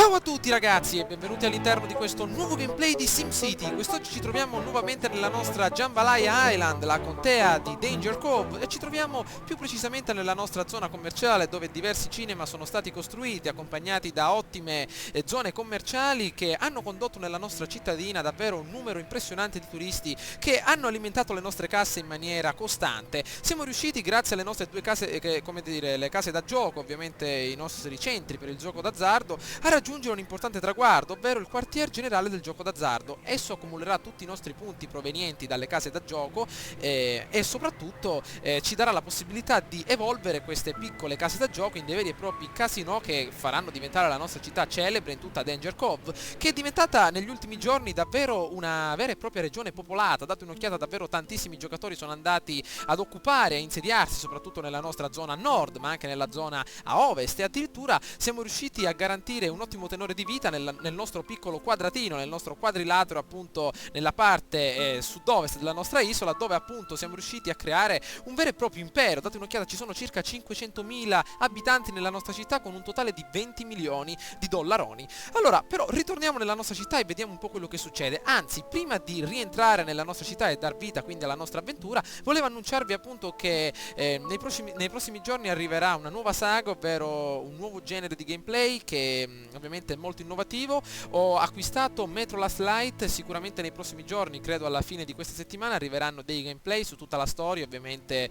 Ciao a tutti ragazzi e benvenuti all'interno di questo nuovo gameplay di SimCity. Quest'oggi ci troviamo nuovamente nella nostra Jambalaya Island, la contea di Danger Cove, e ci troviamo più precisamente nella nostra zona commerciale dove diversi cinema sono stati costruiti, accompagnati da ottime zone commerciali che hanno condotto nella nostra cittadina davvero un numero impressionante di turisti che hanno alimentato le nostre casse in maniera costante. Siamo riusciti, grazie alle nostre due case, le case da gioco, ovviamente i nostri centri per il gioco d'azzardo, a raggiungere un importante traguardo, ovvero il quartier generale del gioco d'azzardo. Esso accumulerà tutti i nostri punti provenienti dalle case da gioco e soprattutto ci darà la possibilità di evolvere queste piccole case da gioco in dei veri e propri casinò che faranno diventare la nostra città celebre in tutta Danger Cove, che è diventata negli ultimi giorni davvero una vera e propria regione popolata. Date un'occhiata, davvero tantissimi giocatori sono andati ad occupare, a insediarsi soprattutto nella nostra zona nord, ma anche nella zona a ovest, e addirittura siamo riusciti a garantire un ottimo tenore di vita nel nostro piccolo quadratino, nel nostro quadrilatero, appunto nella parte sud-ovest della nostra isola, dove appunto siamo riusciti a creare un vero e proprio impero. Date un'occhiata, ci sono circa 500.000 abitanti nella nostra città con un totale di 20 milioni di dollaroni. Allora, però ritorniamo nella nostra città e vediamo un po' quello che succede. Anzi, prima di rientrare nella nostra città e dar vita quindi alla nostra avventura, volevo annunciarvi appunto che nei prossimi giorni arriverà una nuova saga, ovvero un nuovo genere di gameplay che ovviamente è molto innovativo. Ho acquistato Metro Last Light, sicuramente nei prossimi giorni, credo alla fine di questa settimana, arriveranno dei gameplay su tutta la storia, ovviamente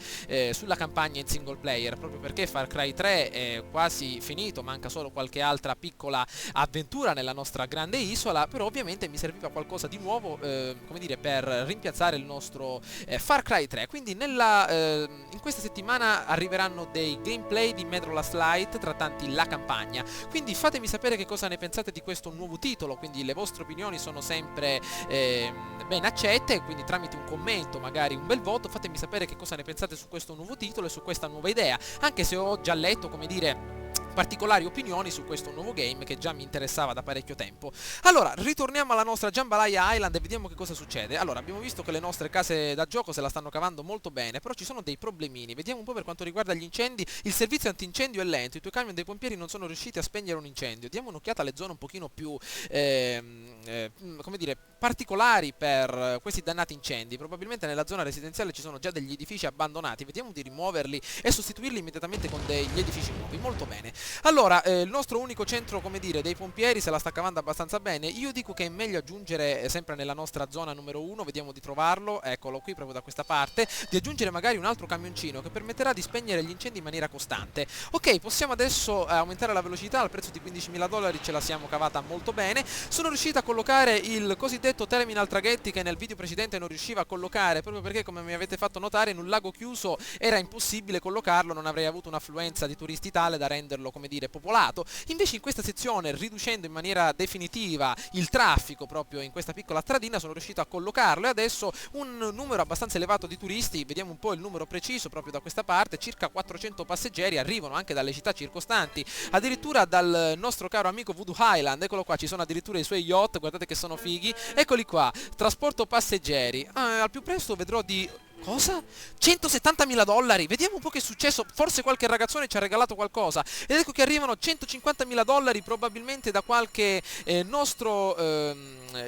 sulla campagna in single player, proprio perché Far Cry 3 è quasi finito, manca solo qualche altra piccola avventura nella nostra grande isola, però ovviamente mi serviva qualcosa di nuovo, come dire, per rimpiazzare il nostro Far Cry 3. Quindi in questa settimana arriveranno dei gameplay di Metro Last Light trattanti la campagna, quindi fatemi sapere che cosa ne pensate di questo nuovo titolo. Quindi le vostre opinioni sono sempre ben accette, quindi tramite un commento, magari un bel voto, fatemi sapere che cosa ne pensate su questo nuovo titolo e su questa nuova idea, anche se ho già letto, come dire, particolari opinioni su questo nuovo game che già mi interessava da parecchio tempo. Allora, ritorniamo alla nostra Jambalaya Island e vediamo che cosa succede. Allora, abbiamo visto che le nostre case da gioco se la stanno cavando molto bene, però ci sono dei problemini. Vediamo un po' per quanto riguarda gli incendi. Il servizio antincendio è lento, i tuoi camion dei pompieri non sono riusciti a spegnere un incendio. Diamo un'occhiata alle zone un pochino più, come dire, particolari per questi dannati incendi. Probabilmente nella zona residenziale ci sono già degli edifici abbandonati. Vediamo di rimuoverli e sostituirli immediatamente con degli edifici nuovi. Molto bene. Allora, il nostro unico centro, come dire, dei pompieri se la sta cavando abbastanza bene. Io dico che è meglio aggiungere, sempre nella nostra zona numero 1, vediamo di trovarlo, eccolo qui proprio da questa parte, di aggiungere magari un altro camioncino che permetterà di spegnere gli incendi in maniera costante. Ok, possiamo adesso aumentare la velocità, al prezzo di 15.000 dollari ce la siamo cavata molto bene. Sono riuscito a collocare il cosiddetto terminal traghetti che nel video precedente non riuscivo a collocare, proprio perché, come mi avete fatto notare, in un lago chiuso era impossibile collocarlo, non avrei avuto un'affluenza di turisti tale da renderlo, come dire, popolato. Invece in questa sezione, riducendo in maniera definitiva il traffico proprio in questa piccola stradina, sono riuscito a collocarlo e adesso un numero abbastanza elevato di turisti, vediamo un po' il numero preciso proprio da questa parte, circa 400 passeggeri arrivano anche dalle città circostanti, addirittura dal nostro caro amico Voodoo Island. Eccolo qua, ci sono addirittura i suoi yacht, guardate che sono fighi, eccoli qua, trasporto passeggeri. Al più presto vedrò di... Cosa? 170.000 dollari? Vediamo un po' che è successo, forse qualche ragazzone ci ha regalato qualcosa. Ed ecco che arrivano 150.000 dollari probabilmente da qualche nostro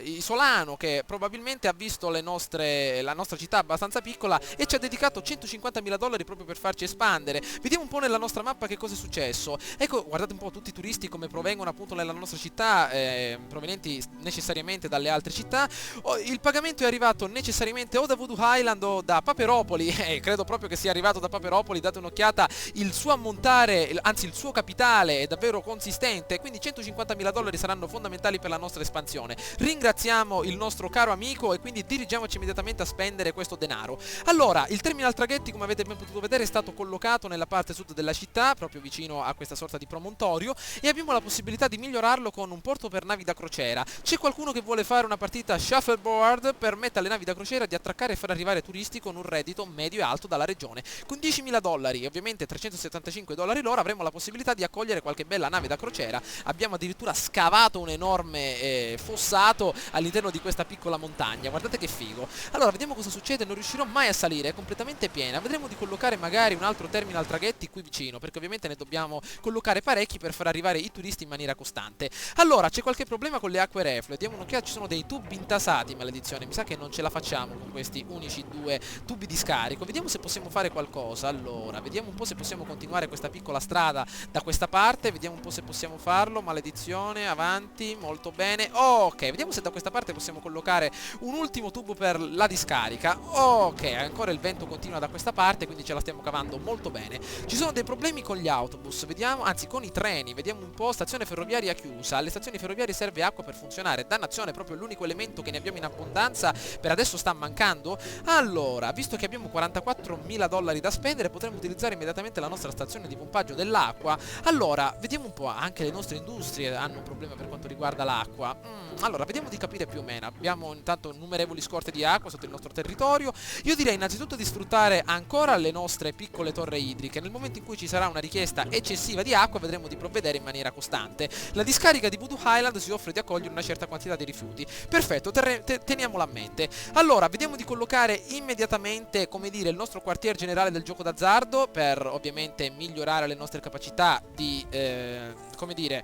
isolano che probabilmente ha visto la nostra città abbastanza piccola e ci ha dedicato 150.000 dollari proprio per farci espandere. Vediamo un po' nella nostra mappa che cosa è successo. Ecco, guardate un po' tutti i turisti come provengono appunto nella nostra città, provenienti necessariamente dalle altre città. Il pagamento è arrivato necessariamente o da Voodoo Island o da Paperopoli, credo proprio che sia arrivato da Paperopoli. Date un'occhiata, il suo ammontare, anzi il suo capitale è davvero consistente, quindi 150.000 dollari saranno fondamentali per la nostra espansione. Ringraziamo il nostro caro amico e quindi dirigiamoci immediatamente a spendere questo denaro. Allora, il terminal traghetti, come avete ben potuto vedere, è stato collocato nella parte sud della città, proprio vicino a questa sorta di promontorio, e abbiamo la possibilità di migliorarlo con un porto per navi da crociera. C'è qualcuno che vuole fare una partita shuffleboard? Permette alle navi da crociera di attraccare e far arrivare turisti con con un reddito medio e alto dalla regione. Con 10.000 dollari e ovviamente 375 dollari l'ora avremo la possibilità di accogliere qualche bella nave da crociera. Abbiamo addirittura scavato un enorme fossato all'interno di questa piccola montagna, guardate che figo. Allora vediamo cosa succede, non riuscirò mai a salire, è completamente piena. Vedremo di collocare magari un altro terminal traghetti qui vicino, perché ovviamente ne dobbiamo collocare parecchi per far arrivare i turisti in maniera costante. Allora, c'è qualche problema con le acque reflue, diamo un'occhiata, ci sono dei tubi intasati, maledizione, mi sa che non ce la facciamo con questi unici due tubi di scarico. Vediamo se possiamo fare qualcosa. Allora, vediamo un po' se possiamo continuare questa piccola strada da questa parte, vediamo un po' se possiamo farlo, maledizione, avanti, molto bene. Ok, vediamo se da questa parte possiamo collocare un ultimo tubo per la discarica. Ok, ancora il vento continua da questa parte, quindi ce la stiamo cavando molto bene. Ci sono dei problemi con gli autobus, vediamo, anzi con i treni, vediamo un po'. Stazione ferroviaria chiusa, alle stazioni ferroviarie serve acqua per funzionare, dannazione, proprio l'unico elemento che ne abbiamo in abbondanza, per adesso sta mancando. Allora, visto che abbiamo 44.000 dollari da spendere, potremmo utilizzare immediatamente la nostra stazione di pompaggio dell'acqua. Allora, vediamo un po', anche le nostre industrie hanno un problema per quanto riguarda l'acqua. Allora, vediamo di capire più o meno. Abbiamo intanto innumerevoli scorte di acqua sotto il nostro territorio. Io direi innanzitutto di sfruttare ancora le nostre piccole torri idriche. Nel momento in cui ci sarà una richiesta eccessiva di acqua, vedremo di provvedere in maniera costante. La discarica di Voodoo Island si offre di accogliere una certa quantità di rifiuti. Perfetto, teniamola a mente. Allora, vediamo di collocare immediatamente, come dire, il nostro quartier generale del gioco d'azzardo, per ovviamente migliorare le nostre capacità di, come dire,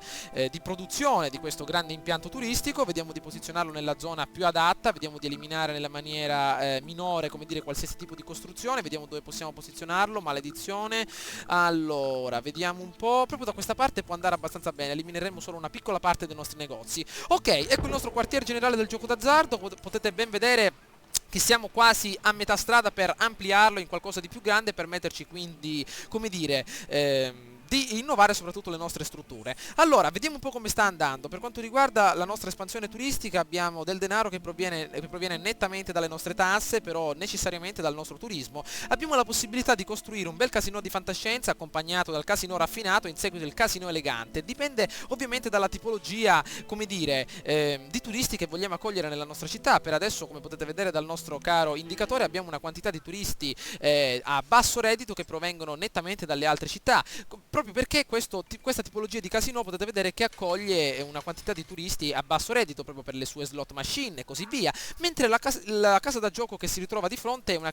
di produzione di questo grande impianto turistico. Vediamo di posizionarlo nella zona più adatta, vediamo di eliminare nella maniera minore, come dire, qualsiasi tipo di costruzione. Vediamo dove possiamo posizionarlo, maledizione. Allora, vediamo un po', proprio da questa parte può andare abbastanza bene, elimineremo solo una piccola parte dei nostri negozi. Ok, ecco il nostro quartier generale del gioco d'azzardo, potete ben vedere che siamo quasi a metà strada per ampliarlo in qualcosa di più grande, per metterci quindi, come dire, di innovare soprattutto le nostre strutture. Allora, vediamo un po' come sta andando. Per quanto riguarda la nostra espansione turistica, abbiamo del denaro che proviene nettamente dalle nostre tasse, però necessariamente dal nostro turismo. Abbiamo la possibilità di costruire un bel casino di fantascienza accompagnato dal casino raffinato, in seguito il casino elegante. Dipende ovviamente dalla tipologia, come dire, di turisti che vogliamo accogliere nella nostra città. Per adesso, come potete vedere dal nostro caro indicatore, abbiamo una quantità di turisti a basso reddito che provengono nettamente dalle altre città, proprio perché questa tipologia di casino potete vedere che accoglie una quantità di turisti a basso reddito, proprio per le sue slot machine e così via, mentre la casa da gioco che si ritrova di fronte è una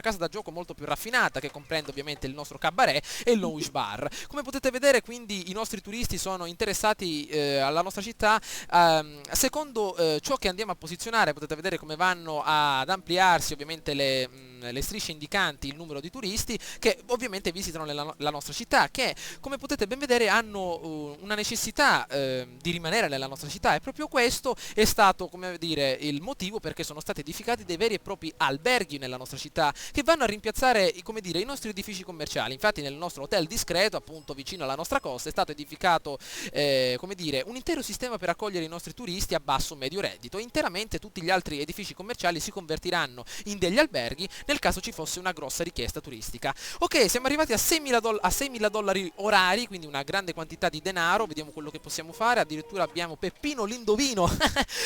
casa da gioco molto più raffinata, che comprende ovviamente il nostro cabaret e il lounge bar. Come potete vedere, quindi, i nostri turisti sono interessati alla nostra città secondo ciò che andiamo a posizionare. Potete vedere come vanno ad ampliarsi ovviamente le strisce indicanti il numero di turisti che ovviamente visitano la nostra città, che come potete ben vedere hanno una necessità di rimanere nella nostra città, e proprio questo è stato, come dire, il motivo perché sono stati edificati dei veri e propri alberghi nella nostra città, che vanno a rimpiazzare, come dire, i nostri edifici commerciali. Infatti nel nostro hotel discreto, appunto vicino alla nostra costa, è stato edificato come dire, un intero sistema per accogliere i nostri turisti a basso medio reddito. Interamente tutti gli altri edifici commerciali si convertiranno in degli alberghi nel caso ci fosse una grossa richiesta turistica. Ok, siamo arrivati a 6.000 dollari orari, quindi una grande quantità di denaro. Vediamo quello che possiamo fare. Addirittura abbiamo Peppino l'Indovino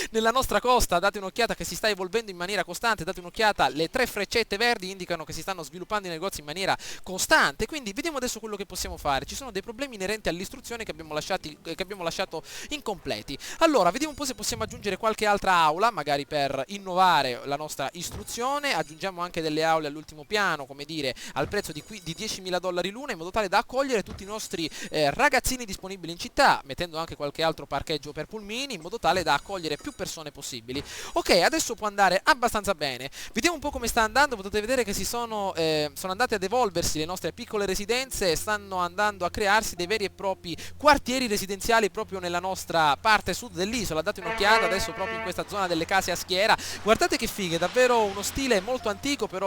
nella nostra costa. Date un'occhiata, che si sta evolvendo in maniera costante. Date un'occhiata, le 3 freccette verdi indicano che si stanno sviluppando i negozi in maniera costante. Quindi vediamo adesso quello che possiamo fare. Ci sono dei problemi inerenti all'istruzione che abbiamo lasciato incompleti. Allora, vediamo un po' se possiamo aggiungere qualche altra aula, magari per innovare la nostra istruzione. Aggiungiamo anche delle aule all'ultimo piano, come dire, al prezzo di 10.000 dollari l'una, in modo tale da accogliere tutti i nostri ragazzini disponibili in città, mettendo anche qualche altro parcheggio per pulmini, in modo tale da accogliere più persone possibili. Ok, adesso può andare abbastanza bene. Vediamo un po' come sta andando. Potete vedere che sono andate ad evolversi le nostre piccole residenze, e stanno andando a crearsi dei veri e propri quartieri residenziali proprio nella nostra parte sud dell'isola. Date un'occhiata adesso proprio in questa zona delle case a schiera. Guardate che fighe, davvero uno stile molto antico, però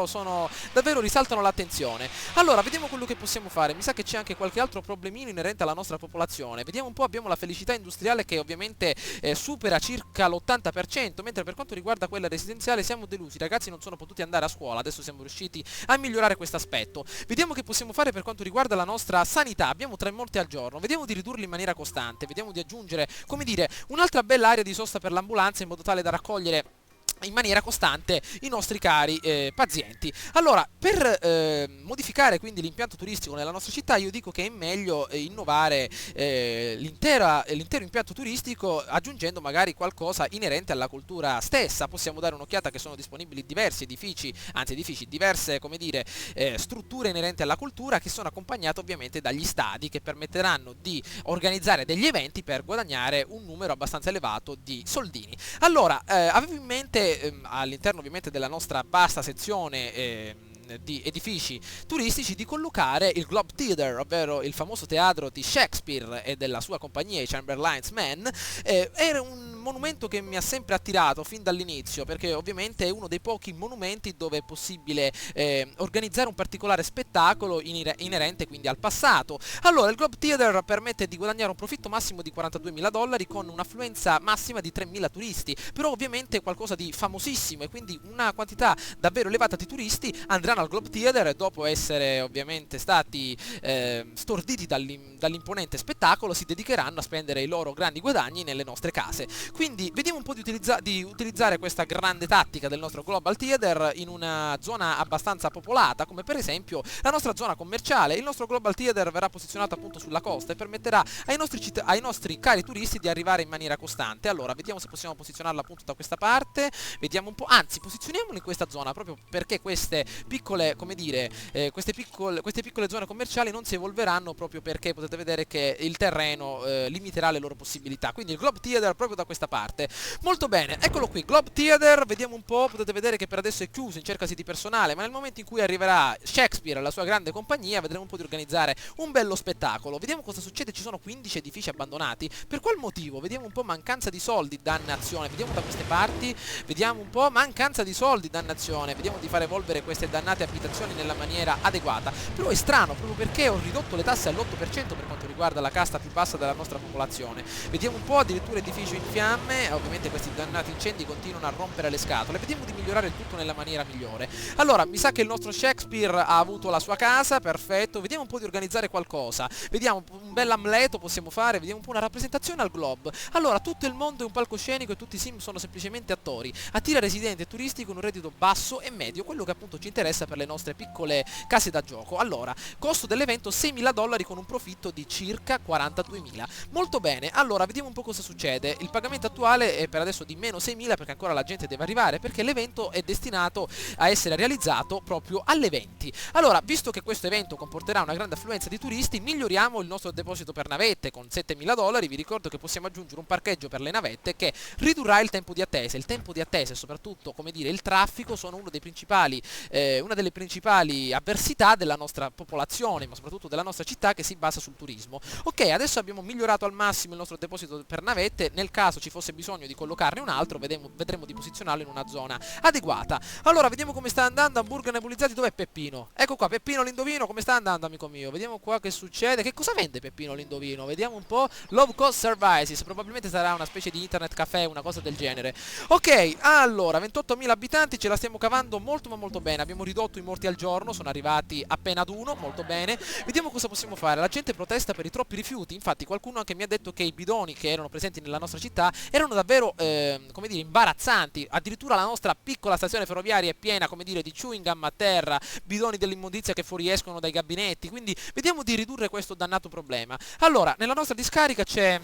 davvero risaltano l'attenzione. Allora, vediamo quello che possiamo fare. Mi sa che c'è anche qualche altro problemino inerente alla nostra popolazione. Vediamo un po', abbiamo la felicità industriale che ovviamente supera circa l'80%, mentre per quanto riguarda quella residenziale siamo delusi. I ragazzi non sono potuti andare a scuola, adesso siamo riusciti a migliorare questo aspetto. Vediamo che possiamo fare per quanto riguarda la nostra sanità. Abbiamo 3 morti al giorno, vediamo di ridurli in maniera costante, vediamo di aggiungere, come dire, un'altra bella area di sosta per l'ambulanza, in modo tale da raccogliere in maniera costante i nostri cari pazienti. Allora, per modificare quindi l'impianto turistico nella nostra città, io dico che è meglio innovare l'intero impianto turistico, aggiungendo magari qualcosa inerente alla cultura stessa. Possiamo dare un'occhiata che sono disponibili diversi edifici, diverse, come dire, strutture inerenti alla cultura, che sono accompagnate ovviamente dagli stadi, che permetteranno di organizzare degli eventi per guadagnare un numero abbastanza elevato di soldini. Allora, avevo in mente all'interno ovviamente della nostra vasta sezione di edifici turistici di collocare il Globe Theatre, ovvero il famoso teatro di Shakespeare e della sua compagnia, i Chamberlain's Men. Era un monumento che mi ha sempre attirato fin dall'inizio, perché ovviamente è uno dei pochi monumenti dove è possibile organizzare un particolare spettacolo inerente quindi al passato. Allora, il Globe Theatre permette di guadagnare un profitto massimo di $42.000 con un'affluenza massima di 3.000 turisti, però ovviamente è qualcosa di famosissimo, e quindi una quantità davvero elevata di turisti andranno al Globe Theatre, dopo essere ovviamente stati storditi dall'imponente spettacolo, si dedicheranno a spendere i loro grandi guadagni nelle nostre case. Quindi vediamo un po' di utilizzare questa grande tattica del nostro Global Theatre in una zona abbastanza popolata, come per esempio la nostra zona commerciale. Il nostro Global Theatre verrà posizionato appunto sulla costa e permetterà ai nostri cari turisti di arrivare in maniera costante. Allora, vediamo se possiamo posizionarlo appunto da questa parte, vediamo un po', anzi posizioniamolo in questa zona, proprio perché queste piccole, come dire, queste piccole zone commerciali non si evolveranno, proprio perché potete vedere che il terreno limiterà le loro possibilità. Quindi il Globe Theatre proprio da questa parte. Molto bene, eccolo qui, Globe Theatre, vediamo un po', potete vedere che per adesso è chiuso in cercasi di personale, ma nel momento in cui arriverà Shakespeare e la sua grande compagnia, vedremo un po' di organizzare un bello spettacolo. Vediamo cosa succede, ci sono 15 edifici abbandonati. Per qual motivo? Vediamo un po', mancanza di soldi, dannazione. Vediamo da queste parti, vediamo un po', mancanza di soldi, dannazione. Vediamo di far evolvere queste dannate abitazioni nella maniera adeguata. Però è strano, proprio perché ho ridotto le tasse all'8% per quanto riguarda la casta più bassa della nostra popolazione. Vediamo un po', addirittura edificio in fiamme, ovviamente questi dannati incendi continuano a rompere le scatole. Vediamo di migliorare il tutto nella maniera migliore. Allora, mi sa che il nostro Shakespeare ha avuto la sua casa, perfetto. Vediamo un po' di organizzare qualcosa. Vediamo un bel Amleto possiamo fare, vediamo un po' una rappresentazione al Globe. Allora, tutto il mondo è un palcoscenico e tutti i sim sono semplicemente attori. Attira residenti e turisti con un reddito basso e medio, quello che appunto ci interessa per le nostre piccole case da gioco. Allora, costo dell'evento $6.000 con un profitto di circa 42.000. Molto bene, allora vediamo un po' cosa succede. Il pagamento attuale è per adesso di meno 6.000 perché ancora la gente deve arrivare, perché l'evento è destinato a essere realizzato proprio alle 20. Allora, visto che questo evento comporterà una grande affluenza di turisti, miglioriamo il nostro deposito per navette con $7.000. Vi ricordo che possiamo aggiungere un parcheggio per le navette che ridurrà il tempo di attesa. Il tempo di attesa e soprattutto, come dire, il traffico sono una delle principali avversità della nostra popolazione, ma soprattutto della nostra città, che si basa sul turismo. Ok, adesso abbiamo migliorato al massimo il nostro deposito per navette. Nel caso ci fosse bisogno di collocarne un altro, vedremo di posizionarlo in una zona adeguata. Allora, vediamo come sta andando. Hamburger nebulizzati, dov'è Peppino? Ecco qua, Peppino l'indovino, come sta andando, amico mio? Vediamo qua che succede. Che cosa vende Peppino l'indovino? Vediamo un po'. Low cost services, probabilmente sarà una specie di internet caffè, una cosa del genere. Ok, allora, 28.000 abitanti, ce la stiamo cavando molto ma molto bene. Abbiamo ridotto i morti al giorno, sono arrivati appena ad uno, molto bene. Vediamo cosa possiamo fare. La gente protesta per i troppi rifiuti. Infatti qualcuno anche mi ha detto che i bidoni che erano presenti nella nostra città erano davvero, come dire, imbarazzanti. Addirittura la nostra piccola stazione ferroviaria è piena, come dire, di chewing gum a terra, bidoni dell'immondizia che fuoriescono dai gabinetti. Quindi vediamo di ridurre questo dannato problema. Allora, nella nostra discarica c'è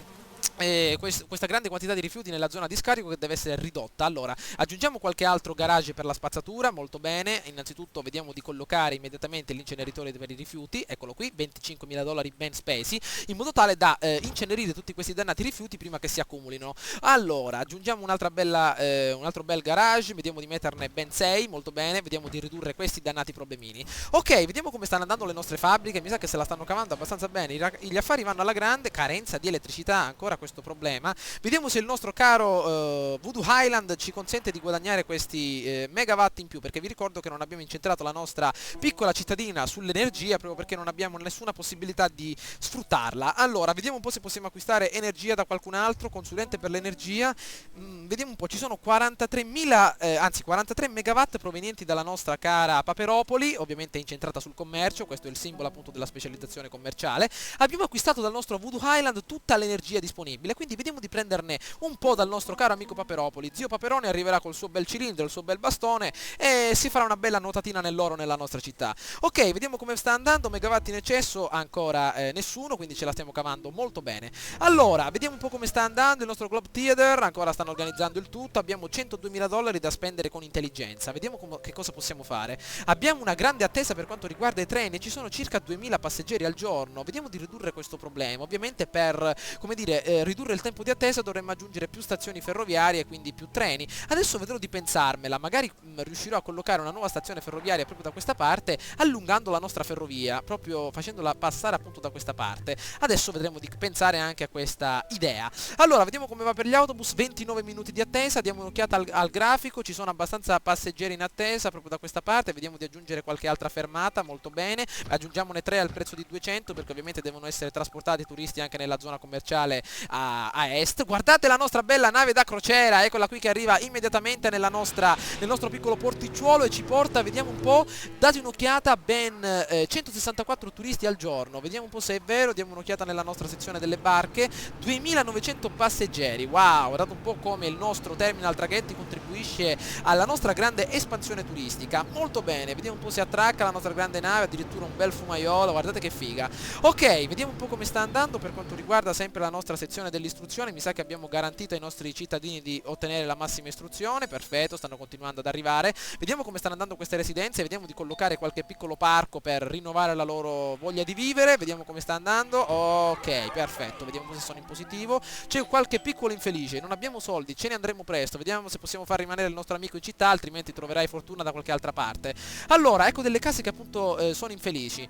questa grande quantità di rifiuti nella zona di scarico che deve essere ridotta. Allora, aggiungiamo qualche altro garage per la spazzatura, molto bene. Innanzitutto vediamo di collocare immediatamente l'inceneritore per i rifiuti, eccolo qui, $25.000 ben spesi, in modo tale da incenerire tutti questi dannati rifiuti prima che si accumulino. Allora, aggiungiamo un altro bel garage, vediamo di metterne ben 6, molto bene, vediamo di ridurre questi dannati problemini. Ok, vediamo come stanno andando le nostre fabbriche, mi sa che se la stanno cavando abbastanza bene, gli affari vanno alla grande, carenza di elettricità, ancora questo problema. Vediamo se il nostro caro Voodoo Island ci consente di guadagnare questi megawatt in più, perché vi ricordo che non abbiamo incentrato la nostra piccola cittadina sull'energia proprio perché non abbiamo nessuna possibilità di sfruttarla. Allora, vediamo un po' se possiamo acquistare energia da qualcun altro, consulente per l'energia. Vediamo un po', ci sono 43 megawatt provenienti dalla nostra cara Paperopoli, ovviamente incentrata sul commercio, questo è il simbolo appunto della specializzazione commerciale. Abbiamo acquistato dal nostro Voodoo Island tutta l'energia disponibile disponibile, quindi vediamo di prenderne un po' dal nostro caro amico Paperopoli. Zio Paperone arriverà col suo bel cilindro, il suo bel bastone e si farà una bella nuotatina nell'oro nella nostra città. Ok, vediamo come sta andando. Megawatti in eccesso ancora nessuno, quindi ce la stiamo cavando molto bene. Allora, vediamo un po' come sta andando il nostro Globe Theater. Ancora stanno organizzando il tutto. Abbiamo $102.000 da spendere con intelligenza. Vediamo che cosa possiamo fare. Abbiamo una grande attesa per quanto riguarda i treni, ci sono circa 2000 passeggeri al giorno. Vediamo di ridurre questo problema. Ovviamente per, come dire, ridurre il tempo di attesa dovremmo aggiungere più stazioni ferroviarie e quindi più treni. Adesso vedrò di pensarmela, magari riuscirò a collocare una nuova stazione ferroviaria proprio da questa parte, allungando la nostra ferrovia, proprio facendola passare appunto da questa parte. Adesso vedremo di pensare anche a questa idea. Allora, vediamo come va per gli autobus. 29 minuti di attesa, diamo un'occhiata al grafico, ci sono abbastanza passeggeri in attesa proprio da questa parte. Vediamo di aggiungere qualche altra fermata, molto bene, aggiungiamone 3 al prezzo di 200 perché ovviamente devono essere trasportati i turisti anche nella zona commerciale a est. Guardate la nostra bella nave da crociera, eccola qui che arriva immediatamente nel nostro piccolo porticciuolo e ci porta, vediamo un po', date un'occhiata, ben 164 turisti al giorno, vediamo un po' se è vero, diamo un'occhiata nella nostra sezione delle barche, 2900 passeggeri, wow, guardate un po' come il nostro terminal traghetti contribuisce alla nostra grande espansione turistica, molto bene, vediamo un po' se attracca la nostra grande nave, addirittura un bel fumaiolo, guardate che figa. Ok, vediamo un po' come sta andando per quanto riguarda sempre la nostra sezione dell'istruzione, mi sa che abbiamo garantito ai nostri cittadini di ottenere la massima istruzione, perfetto, stanno continuando ad arrivare. Vediamo come stanno andando queste residenze, vediamo di collocare qualche piccolo parco per rinnovare la loro voglia di vivere, vediamo come sta andando. Ok, perfetto, vediamo se sono in positivo. C'è qualche piccolo infelice, non abbiamo soldi, ce ne andremo presto, vediamo se possiamo far rimanere il nostro amico in città, altrimenti troverai fortuna da qualche altra parte. Allora, ecco delle case che appunto sono infelici.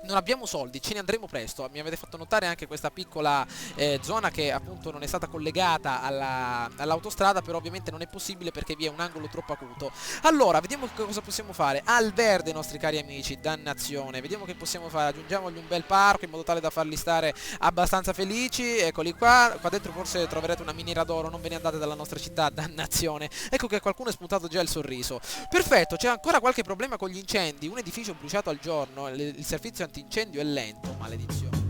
Non abbiamo soldi, ce ne andremo presto. Mi avete fatto notare anche questa piccola zona che appunto non è stata collegata all'autostrada, però ovviamente non è possibile perché vi è un angolo troppo acuto. Allora, vediamo cosa possiamo fare. Al verde, nostri cari amici, dannazione. Vediamo che possiamo fare. Aggiungiamogli un bel parco in modo tale da farli stare abbastanza felici. Eccoli qua. Qua dentro forse troverete una miniera d'oro. Non ve ne andate dalla nostra città, dannazione. Ecco che qualcuno è spuntato già il sorriso. Perfetto, c'è ancora qualche problema con gli incendi. Un edificio bruciato al giorno. Il servizio antincendio è lento, maledizione.